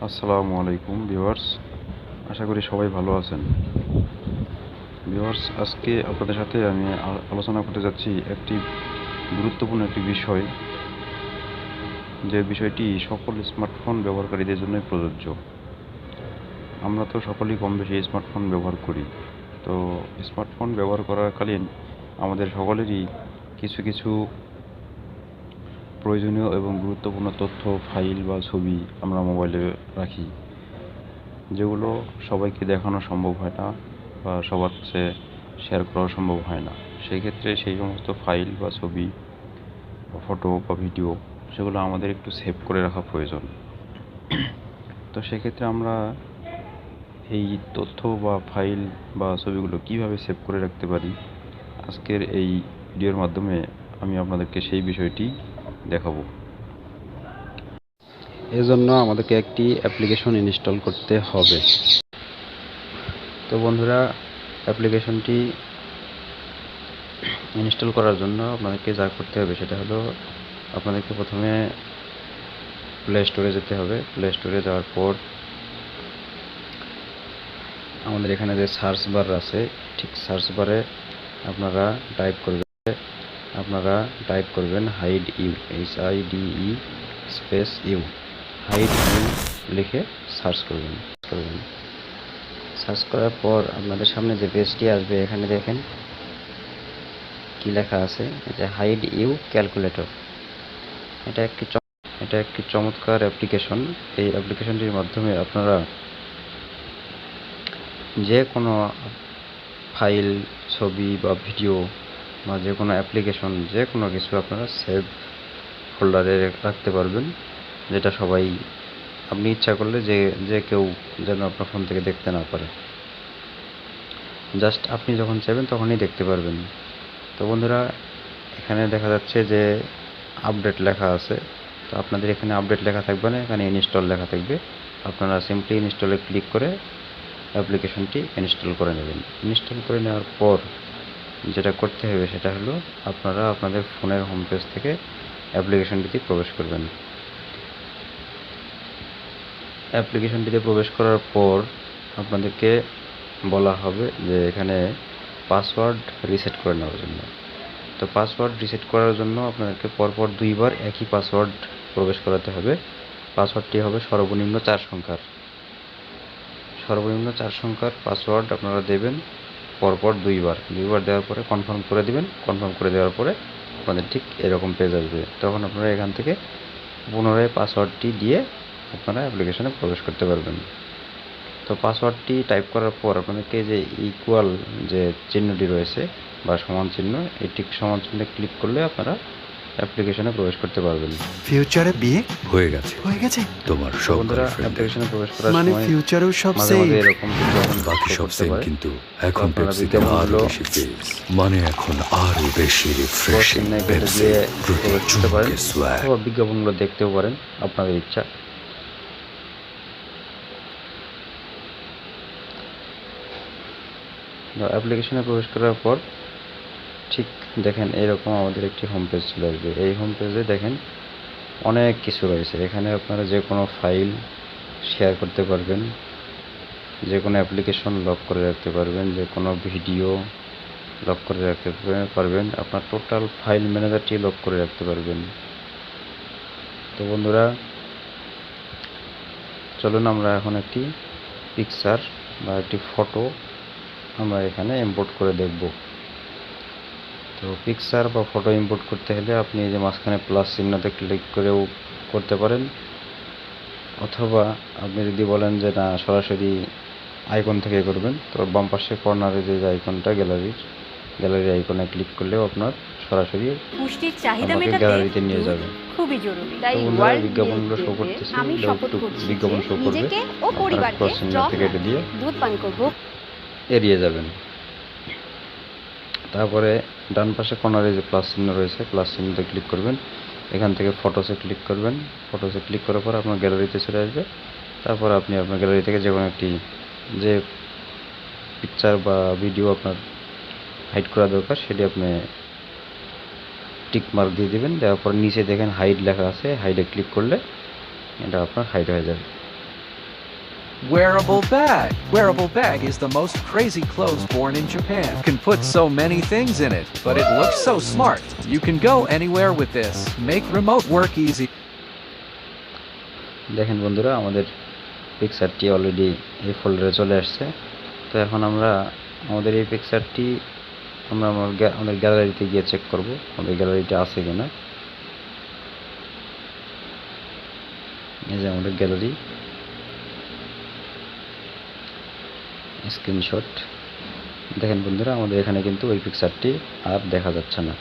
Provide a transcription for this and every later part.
আসসালামু আলাইকুম ভিউয়ার্স, আশা করি সবাই ভালো আছেন। ভিউয়ার্স, আজকে আপনাদের সাথে আমি আলোচনা করতে যাচ্ছি একটি গুরুত্বপূর্ণ একটি বিষয়, যে বিষয়টি সকল স্মার্টফোন ব্যবহারকারীদের জন্যই প্রযোজ্য। আমরা তো সকলেই কম বেশি স্মার্টফোন ব্যবহার করি। তো স্মার্টফোন ব্যবহার করাকালীন আমাদের সকলেরই কিছু কিছু প্রয়োজনীয় এবং গুরুত্বপূর্ণ তথ্য, ফাইল বা ছবি আমরা মোবাইলে রাখি, যেগুলো সবাইকে দেখানো সম্ভব হয় না বা সবার কাছে শেয়ার করা সম্ভব হয় না। সেই ক্ষেত্রে সেই সমস্ত ফাইল বা ছবি বা ফটো বা ভিডিও, সেগুলো আমাদের একটু সেভ করে রাখা প্রয়োজন। তো সেক্ষেত্রে আমরা এই তথ্য বা ফাইল বা ছবিগুলো কিভাবে সেভ করে রাখতে পারি, আজকের এই ভিডিওর মাধ্যমে আমি আপনাদেরকে সেই বিষয়টি দেখাবো। এজন্য আমাদেরকে একটি অ্যাপ্লিকেশন ইনস্টল করতে হবে। তো বন্ধুরা, অ্যাপ্লিকেশনটি ইনস্টল করার জন্য আপনাদেরকে যা করতে হবে সেটা হলো, আপনাদেরকে প্রথমে প্লে স্টোরে যেতে হবে। প্লে স্টোরে যাওয়ার পর আমাদের এখানে যে সার্চ বার আছে, ঠিক সার্চ বারে আপনারা টাইপ করবেন hide you, HIDE space you, hide you লিখে সার্চ করবেন। সার্চ করার পর আপনাদের সামনে যে পেজটি আসবে, এখানে দেখেন কি লেখা আছে, যে হাইড ইউ ক্যালকুলেটর। এটা একটি চমৎকার অ্যাপ্লিকেশন। এই অ্যাপ্লিকেশনটির মাধ্যমে আপনারা যে কোনো ফাইল, ছবি বা ভিডিও বা যে কোনো অ্যাপ্লিকেশন, যে কোনো কিছু আপনারা সেভ ফোল্ডারে রাখতে পারবেন, যেটা সবাই, আপনি ইচ্ছা করলে যে কেউ যেন আপনার ফোন থেকে দেখতে না পারে। জাস্ট আপনি যখন চাইবেন তখনই দেখতে পারবেন। তো বন্ধুরা, এখানে দেখা যাচ্ছে যে আপডেট লেখা আছে। তো আপনাদের এখানে আপডেট লেখা থাকবে না, এখানে ইনস্টল লেখা থাকবে। আপনারা সিম্পলি ইনস্টলে ক্লিক করে অ্যাপ্লিকেশনটি ইনস্টল করে নেবেন। ইনস্টল করে নেওয়ার পর যেটা করতে হবে সেটা হলো, আপনারা আপনাদের ফোনের হোম পেজ থেকে অ্যাপ্লিকেশনটিতে প্রবেশ করবেন। অ্যাপ্লিকেশনটিতে প্রবেশ করার পর আপনাদেরকে বলা হবে যে এখানে পাসওয়ার্ড রিসেট করে নেওয়ার জন্য। তো পাসওয়ার্ড রিসেট করার জন্য আপনাদেরকে পরপর 2 বার একই পাসওয়ার্ড প্রবেশ করাতে হবে। পাসওয়ার্ডটি হবে সর্বনিম্ন 4 সংখ্যার। সর্বনিম্ন 4 সংখ্যার পাসওয়ার্ড আপনারা দেবেন পরপর 2 বার। 2 বার দেওয়ার পরে কনফার্ম করে দিবেন। কনফার্ম করে দেওয়ার পরে আপনাদের ঠিক এরকম পেজ আসবে। তখন আপনারা এখান থেকে পুনরায় পাসওয়ার্ডটি দিয়ে আপনারা অ্যাপ্লিকেশনে প্রবেশ করতে পারবেন। তো পাসওয়ার্ডটি টাইপ করার পর আপনাদেরকে যে ইকুয়াল যে চিহ্নটি রয়েছে বা সমান চিহ্ন, এই ঠিক সমান চিহ্নে ক্লিক করলে আপনারা অ্যাপ্লিকেশনে প্রবেশ করতে পারবেন। ফিউচারে বিয়ে হয়ে গেছে তোমার সব বন্ধুরা, গার্লফ্রেন্ডের। অ্যাপ্লিকেশনে প্রবেশ করার মানে সময় ফিউচারেও সব মাঝে সেম। মাঝে এরকম বিজ্ঞাপন বাকি সব করতে সেম, পারে। কিন্তু এখন আপনারা পেপসিতে আরো বিজ্ঞাপনগুলো বেশি ফেস, মানে এখন আরো বেশি রিফ্রেশিং। চিহ্নে কেটে পেপসি দিয়ে প্রতি প্রবেশ করতে পারেন, চুমুকে সোয়াগ। অথবা বিজ্ঞাপনগুলো দেখতেও পারেন, আপনাদের ইচ্ছা। অ্যাপ্লিকেশনে প্রবেশ করার পর ঠিক দেখেন এরকম আমাদের একটি হোম পেজ চলে আসবে। এই হোম পেজে দেখেন অনেক কিছু রয়েছে। এখানে আপনারা যে কোনো ফাইল শেয়ার করতে পারবেন, যে কোনো অ্যাপ্লিকেশন লক করে রাখতে পারবেন, যে কোনো ভিডিও লক করে রাখতে পারবেন, আপনার টোটাল ফাইল ম্যানেজারটি লক করে রাখতে পারবেন। তো বন্ধুরা, চলুন আমরা এখন একটি পিকচার বা একটি ফটো আমরা এখানে ইম্পোর্ট করে দেখব। তো পিকচার বা ফটো ইম্পোর্ট করতে হলে আপনি এই যে মাঝখানে প্লাস চিহ্নতে ক্লিক করেও করতে পারেন, অথবা আপনি যদি বলেন যে না সরাসরি আইকন থেকে করবেন, তো বাম পাশে কর্নারে যে আইকনটা গ্যালারি আইকনে ক্লিক করলেও আপনার সরাসরি পুষ্টির চাহিদা আপনাকে মেটাতে গ্যালারিতে নিয়ে দুধ যাবে। খুবই জরুরি। তো তাই বন্ধুরা, ওয়ার্ল্ড বিজ্ঞাপনগুলো শো মিল্ক করতেছে, আমি শপথ করছি বিজ্ঞাপন যে শো করবে, নিজেকে ও আপনারা পরিবারকে ক্রস চিহ্ন স্ট্রং কেটে দিয়ে দুধ পান করব। এড়িয়ে যাবেন। তারপরে ডান পাশে কর্নারে যে প্লাস চিহ্ন রয়েছে, প্লাস চিহ্নতে ক্লিক করবেন। এখান থেকে ফটোসে ক্লিক করবেন। ফটোসে ক্লিক করার পর আপনার গ্যালারিতে চলে আসবে। তারপর আপনি আপনার গ্যালারি থেকে যে কোনো একটি যে পিকচার বা ভিডিও আপনার হাইড করা দরকার সেটি আপনি টিক মার্ক দিয়ে দেবেন। দেওয়ার পর নিচে দেখেন হাইড লেখা আছে, হাইডে ক্লিক করলে এটা আপনার হাইড হয়ে যাবে। Wearable bag. Wearable bag is the most crazy clothes born in Japan. You can put so many things in it, but it looks so smart. You can go anywhere with this. Make remote work easy. দেখেন বন্ধুরা, আমাদের পিকচারটি already এই ফোল্ডারে চলে আসছে। তো এখন আমরা আমাদের এই পিকচারটি আমরা আমাদের গ্যালারিতে গিয়ে চেক করব আমাদের গ্যালারিটা আছে কিনা। এই যে আমাদের গ্যালারি, স্ক্রিনশট। দেখেন বন্ধুরা, আমাদের এখানে কিন্তু ওই পিকচারটি আর দেখা যাচ্ছে না।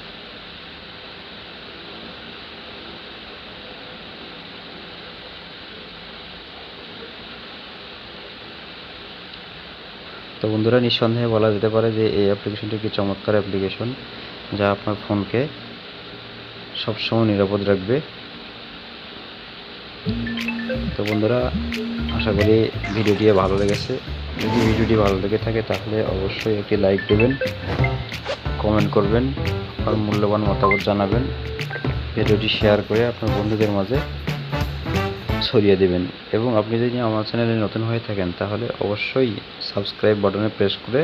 তো বন্ধুরা, নিঃসন্দেহে বলা যেতে পারে যে এই অ্যাপ্লিকেশনটি একটি চমৎকার অ্যাপ্লিকেশন, যা আপনার ফোনকে সবসময় নিরাপদ রাখবে। তো বন্ধুরা, আশা করি ভিডিওটি ভালো লেগেছে। যদি ভিডিওটি ভালো লেগে থাকে তাহলে অবশ্যই একটি লাইক দেবেন, কমেন্ট করবেন, আপনার মূল্যবান মতামত জানাবেন, ভিডিওটি শেয়ার করে আপনার বন্ধুদের মাঝে ছড়িয়ে দেবেন। এবং আপনি যদি আমার চ্যানেলে নতুন হয়ে থাকেন তাহলে অবশ্যই সাবস্ক্রাইব বাটনে প্রেস করে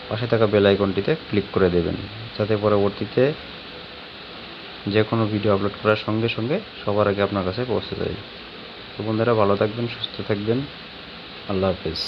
পাশে থাকা বেল আইকনটিতে ক্লিক করে দেবেন, যাতে পরবর্তীতে যে কোনো ভিডিও আপলোড করার সঙ্গে সঙ্গে সবার আগে আপনার কাছে পৌঁছে যায়। তো বন্ধুরা, ভালো থাকবেন, সুস্থ থাকবেন। আল্লাহ হাফেজ।